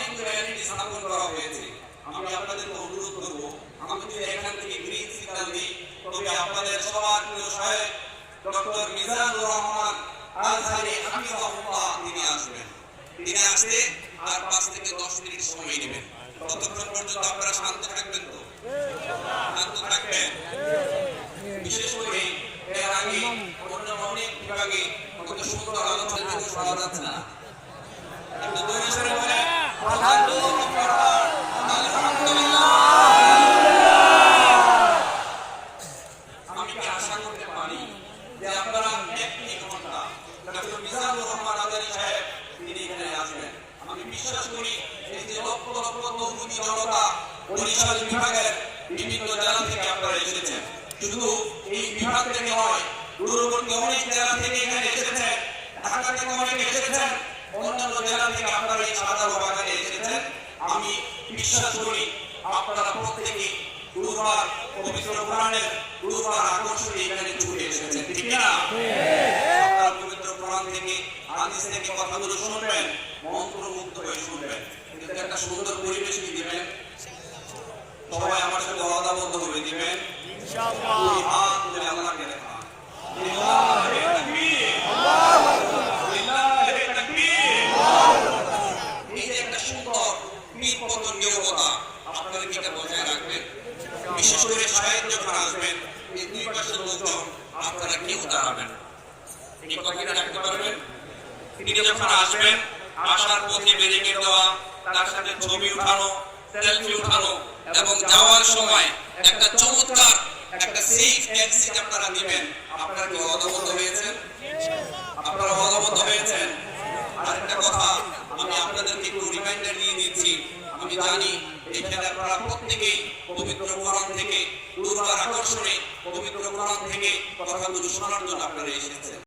কিন্তু ভ্যানিটি স্থাপন করা হয়েছে। আমি আপনাদেরকে অনুরোধ করব, আমি যদি এখান থেকে গ্রিন সিগন্যাল দিই, তবে আপনাদের সবার প্রিয় সাহেব ডক্টর মিজানুর রহমান আজহারি হাফিজাহুল্লাহ তিনি আসবেন। তিনি আসতে আর 5 থেকে 10 মিনিট সময় নেবেন। ততক্ষণ পর্যন্ত আপনারা শান্ত থাকবেন তো? শান্ত থাকবেন। বিশেষ করে এর আগে অন্য অনেক বিভাগে কত সুন্দর আলোচনা শোনা যাচ্ছে না, কিন্তু দুই বছরে বলে আলহামদুলিল্লাহ। আমি কি আশা করতে পারি যে আপনারা এক ঘন্টা ডক্টর মিজানুর রহমান আজহারি সাহেব তিনি এখানে আসবেন? আমি বিশ্বাস করি এই যে লক্ষ লক্ষ তৌহিদি জনতা বরিশাল বিভাগের বিভিন্ন জেলা থেকে আপনারা এসেছেন, শুধু এই বিভাগ থেকে নয়, দূরবর্তী অনেক জেলা থেকে এখানে এসেছেন, ঢাকা থেকে অনেকে এসেছেন, অন্যান্য জেলা থেকে আপনারা এই সাদার বাগানে এসেছেন। আমি বিশ্বাস করি আপনারা প্রত্যেকেই দুর্বার পবিত্র কোরআনের দুর্বার আকর্ষণে এখানে ছুটে এসেছেন, ঠিক না? আপনারা পবিত্র কোরআন থেকে হাদিস থেকে কথাগুলো শুনবেন, মন্ত্রমুগ্ধ হয়ে শুনবেন, কিন্তু একটা সুন্দর পরিবেশ কি দিবেন? সবাই আমার সাথে ওয়াদাবদ্ধ হয়ে দিবেন ইনশাআল্লাহ। দুই হাত তুলে আল্লাহকে দেখান, লিল্লাহি তাকবীর, আল্লাহু আকবার, লিল্লাহি তাকবীর, আল্লাহু আকবার। এই যে একটা সুন্দর পীরপতঙ্গীয়তা আপনারা কি এটা বজায় রাখবেন? বিশেষ করে সাহেব যখন আসবেন, এই দুই পাশের লোকজন আপনারা কেউ দাঁড়াবেন, এই কথাটা রাখতে পারবেন? তিনি যখন আসবেন, আসার পথে ব্যারিকেড দেওয়া, তার সাথে ছবি উঠানো, সেলফি উঠানো, এবং যাওয়ার সময় একটা চমৎকার একটা সেফ এক্সিট আপনারা দিবেন। আপনারা কি ওয়াদাবদ্ধ হয়েছেন? আপনারা ওয়াদাবদ্ধ হয়েছেন? আরেকটা কথা আমি আপনাদেরকে একটু রিমাইন্ডার দিয়ে দিচ্ছি, আমি জানি এখানে আপনারা প্রত্যেকেই পবিত্র কোরআন থেকে দুর্বার আকর্ষণে পবিত্র কোরআন থেকে কথাগুলো শোনার জন্য আপনারা এসেছেন।